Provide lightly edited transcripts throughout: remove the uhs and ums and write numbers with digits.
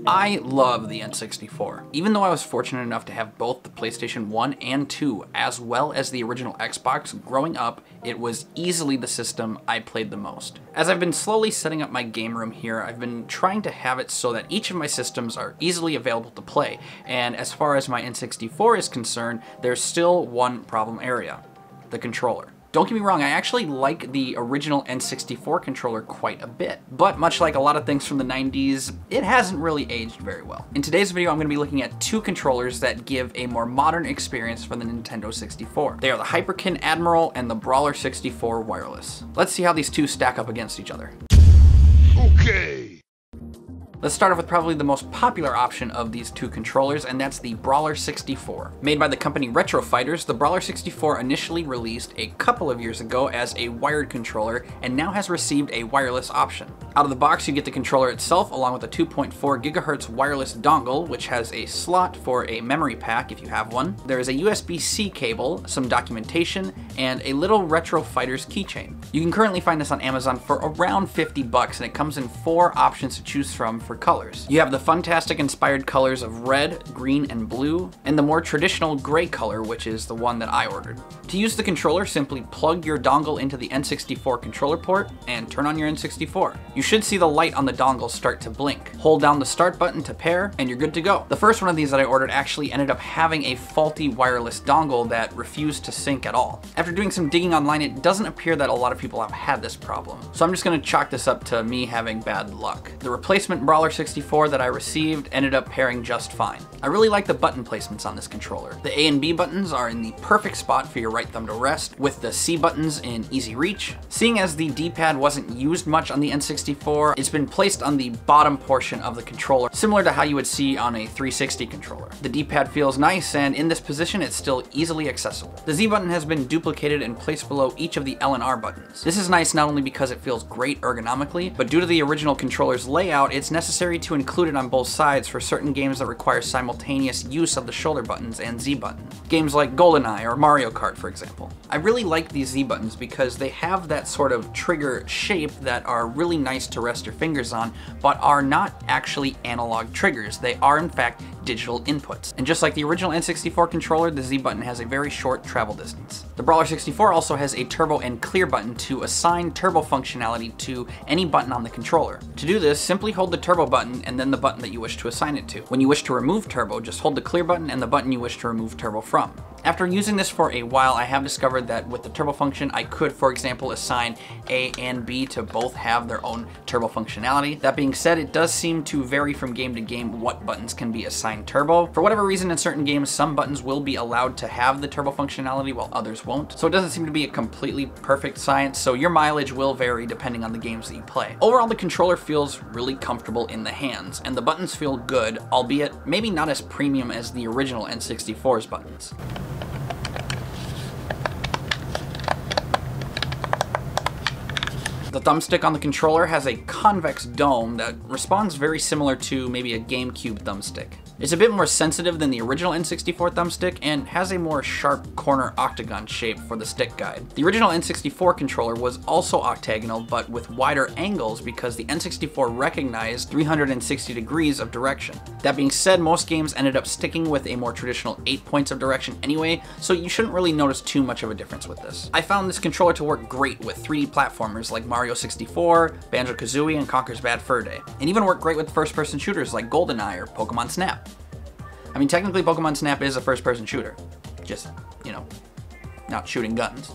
I love the N64. Even though I was fortunate enough to have both the PlayStation 1 and 2, as well as the original Xbox, growing up, it was easily the system I played the most. As I've been slowly setting up my game room here, I've been trying to have it so that each of my systems are easily available to play, and as far as my N64 is concerned, there's still one problem area: the controller. Don't get me wrong, I actually like the original N64 controller quite a bit, but much like a lot of things from the 90s, it hasn't really aged very well. In today's video, I'm going to be looking at two controllers that give a more modern experience for the Nintendo 64. They are the Hyperkin Admiral and the Brawler 64 wireless. Let's see how these two stack up against each other. Okay. Let's start off with probably the most popular option of these two controllers, and that's the Brawler 64. Made by the company Retro Fighters, the Brawler 64 initially released a couple of years ago as a wired controller and now has received a wireless option. Out of the box, you get the controller itself along with a 2.4 GHz wireless dongle, which has a slot for a memory pack if you have one. There is a USB-C cable, some documentation, and a little Retro Fighters keychain. You can currently find this on Amazon for around 50 bucks, and it comes in 4 options to choose from for colors. You have the Funtastic inspired colors of red, green, and blue, and the more traditional gray color, which is the one that I ordered. To use the controller, simply plug your dongle into the N64 controller port and turn on your N64. You should see the light on the dongle start to blink. Hold down the start button to pair, and you're good to go. The first one of these that I ordered actually ended up having a faulty wireless dongle that refused to sync at all. After doing some digging online, it doesn't appear that a lot of people have had this problem. So I'm just going to chalk this up to me having bad luck. The replacement Brawler 64 that I received ended up pairing just fine. I really like the button placements on this controller. The A and B buttons are in the perfect spot for your right thumb to rest, with the C buttons in easy reach. Seeing as the D-pad wasn't used much on the N64, it's been placed on the bottom portion of the controller, similar to how you would see on a 360 controller. The D-pad feels nice, and in this position it's still easily accessible. The Z button has been duplicated and placed below each of the L and R buttons. This is nice not only because it feels great ergonomically, but due to the original controller's layout, it's necessary to include it on both sides for certain games that require simultaneous use of the shoulder buttons and Z button. Games like GoldenEye or Mario Kart, for example. I really like these Z buttons because they have that sort of trigger shape that are really nice to rest your fingers on, but are not actually analog triggers. They are in fact digital inputs. And just like the original N64 controller, the Z button has a very short travel distance. The Brawler 64 also has a turbo and clear button to assign turbo functionality to any button on the controller. To do this, simply hold the turbo button and then the button that you wish to assign it to. When you wish to remove turbo, just hold the clear button and the button you wish to remove turbo from. After using this for a while, I have discovered that with the turbo function, I could, for example, assign A and B to both have their own turbo functionality. That being said, it does seem to vary from game to game what buttons can be assigned turbo. For whatever reason, in certain games, some buttons will be allowed to have the turbo functionality while others won't. So it doesn't seem to be a completely perfect science, so your mileage will vary depending on the games that you play. Overall, the controller feels really comfortable in the hands, and the buttons feel good, albeit maybe not as premium as the original N64's buttons. The thumbstick on the controller has a convex dome that responds very similar to maybe a GameCube thumbstick. It's a bit more sensitive than the original N64 thumbstick and has a more sharp corner octagon shape for the stick guide. The original N64 controller was also octagonal, but with wider angles because the N64 recognized 360 degrees of direction. That being said, most games ended up sticking with a more traditional 8 points of direction anyway, so you shouldn't really notice too much of a difference with this. I found this controller to work great with 3D platformers like Mario 64, Banjo-Kazooie, and Conker's Bad Fur Day, and even worked great with first-person shooters like GoldenEye or Pokemon Snap. I mean, technically Pokemon Snap is a first-person shooter. Just, you know, not shooting guns.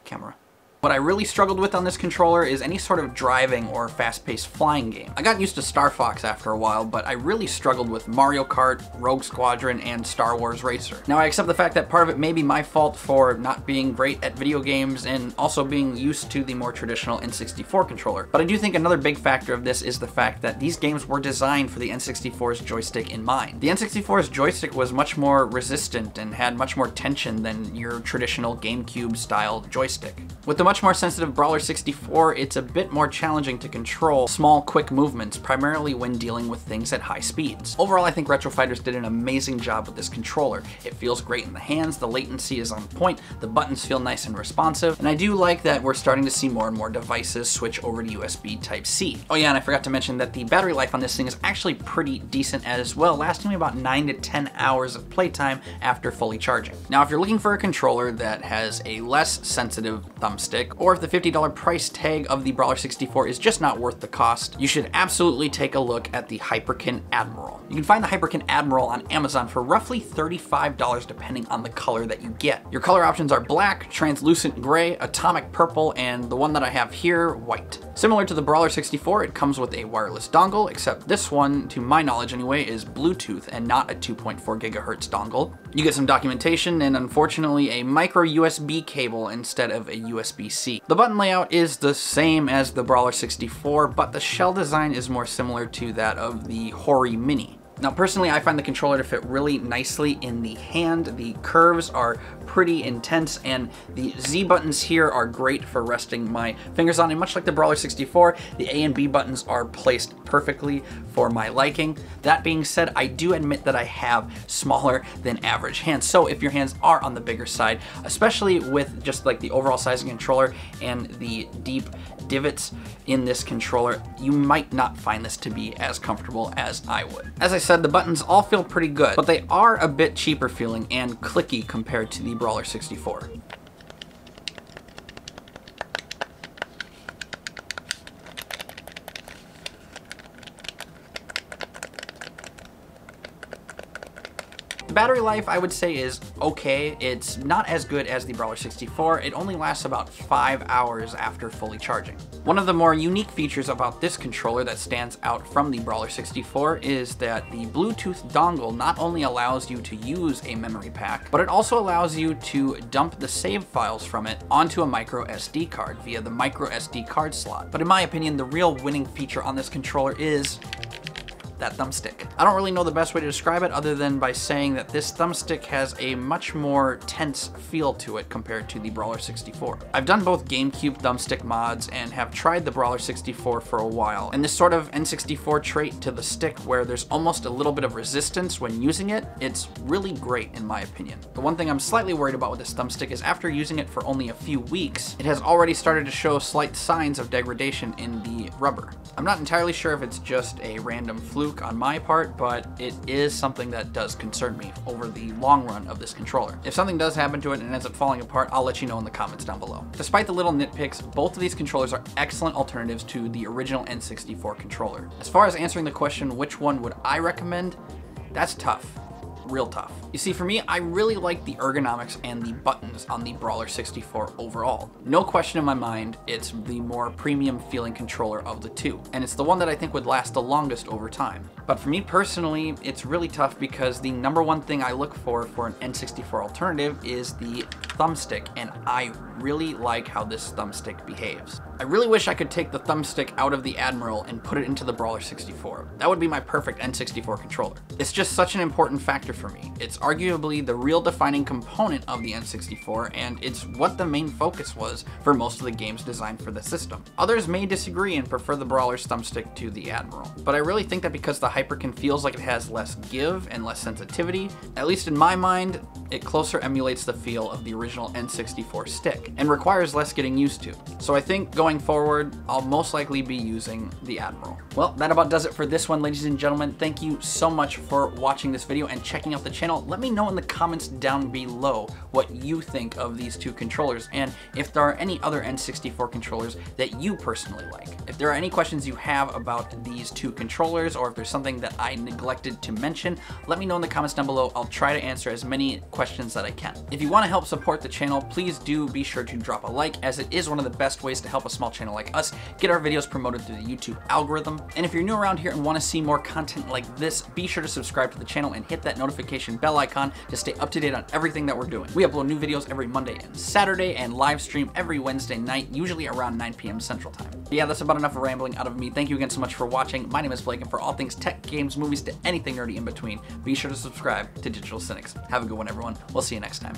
Camera. What I really struggled with on this controller is any sort of driving or fast-paced flying game. I got used to Star Fox after a while, but I really struggled with Mario Kart, Rogue Squadron, and Star Wars Racer. Now I accept the fact that part of it may be my fault for not being great at video games and also being used to the more traditional N64 controller, but I do think another big factor of this is the fact that these games were designed for the N64's joystick in mind. The N64's joystick was much more resistant and had much more tension than your traditional GameCube-style joystick. With the much more sensitive Brawler 64, it's a bit more challenging to control small, quick movements, primarily when dealing with things at high speeds. Overall, I think Retro Fighters did an amazing job with this controller. It feels great in the hands, the latency is on point, the buttons feel nice and responsive, and I do like that we're starting to see more and more devices switch over to USB Type-C. Oh yeah, and I forgot to mention that the battery life on this thing is actually pretty decent as well, lasting me about 9 to 10 hours of playtime after fully charging. Now, if you're looking for a controller that has a less sensitive thumbstick, or if the $50 price tag of the Brawler 64 is just not worth the cost, you should absolutely take a look at the Hyperkin Admiral. You can find the Hyperkin Admiral on Amazon for roughly $35 depending on the color that you get. Your color options are black, translucent gray, atomic purple, and the one that I have here, white. Similar to the Brawler 64, it comes with a wireless dongle, except this one, to my knowledge anyway, is Bluetooth and not a 2.4 gigahertz dongle. You get some documentation and unfortunately a micro USB cable instead of a USB-C. The button layout is the same as the Brawler 64, but the shell design is more similar to that of the Hori Mini. Now personally, I find the controller to fit really nicely in the hand. The curves are pretty intense and the Z buttons here are great for resting my fingers on, and much like the Brawler 64, the A and B buttons are placed perfectly for my liking. That being said, I do admit that I have smaller than average hands, so if your hands are on the bigger side, especially with just like the overall size of the controller and the deep divots in this controller, you might not find this to be as comfortable as I would. As I said, the buttons all feel pretty good, but they are a bit cheaper feeling and clicky compared to the Brawler 64. The battery life, I would say, is okay. It's not as good as the Brawler 64. It only lasts about 5 hours after fully charging. One of the more unique features about this controller that stands out from the Brawler 64 is that the Bluetooth dongle not only allows you to use a memory pack, but it also allows you to dump the save files from it onto a micro SD card via the micro SD card slot. But in my opinion, the real winning feature on this controller is that thumbstick. I don't really know the best way to describe it other than by saying that this thumbstick has a much more tense feel to it compared to the Brawler 64. I've done both GameCube thumbstick mods and have tried the Brawler 64 for a while, and this sort of N64 trait to the stick where there's almost a little bit of resistance when using it, it's really great in my opinion. The one thing I'm slightly worried about with this thumbstick is after using it for only a few weeks, it has already started to show slight signs of degradation in the rubber. I'm not entirely sure if it's just a random fluke on my part, but it is something that does concern me over the long run of this controller. If something does happen to it and it ends up falling apart, I'll let you know in the comments down below. Despite the little nitpicks, both of these controllers are excellent alternatives to the original N64 controller. As far as answering the question, which one would I recommend? That's tough. Real tough. You see, for me, I really like the ergonomics and the buttons on the Brawler 64 overall. No question in my mind, it's the more premium feeling controller of the two, and it's the one that I think would last the longest over time. But for me personally, it's really tough because the number one thing I look for an N64 alternative is the thumbstick, and I really like how this thumbstick behaves. I really wish I could take the thumbstick out of the Admiral and put it into the Brawler 64. That would be my perfect N64 controller. It's just such an important factor for me. It's arguably the real defining component of the N64, and it's what the main focus was for most of the games designed for the system. Others may disagree and prefer the Brawler's thumbstick to the Admiral, but I really think that because the Hyperkin feels like it has less give and less sensitivity, at least in my mind, it closer emulates the feel of the original N64 stick, and requires less getting used to. So I think going forward, I'll most likely be using the Admiral. Well, that about does it for this one, ladies and gentlemen. Thank you so much for watching this video and checking out the channel. Let me know in the comments down below what you think of these two controllers, and if there are any other N64 controllers that you personally like. If there are any questions you have about these two controllers, or if there's something that I neglected to mention, let me know in the comments down below. I'll try to answer as many questions that I can. If you want to help support the channel, please do be sure to drop a like, as it is one of the best ways to help a small channel like us get our videos promoted through the YouTube algorithm. And if you're new around here and want to see more content like this, be sure to subscribe to the channel and hit that notification bell icon to stay up to date on everything that we're doing. We upload new videos every Monday and Saturday, and live stream every Wednesday night, usually around 9 p.m. Central Time. But yeah, that's about enough of rambling out of me. Thank you again so much for watching. My name is Blake, and for all things tech, games, movies, to anything nerdy in between, be sure to subscribe to Digital Cynics. Have a good one, everyone. We'll see you next time.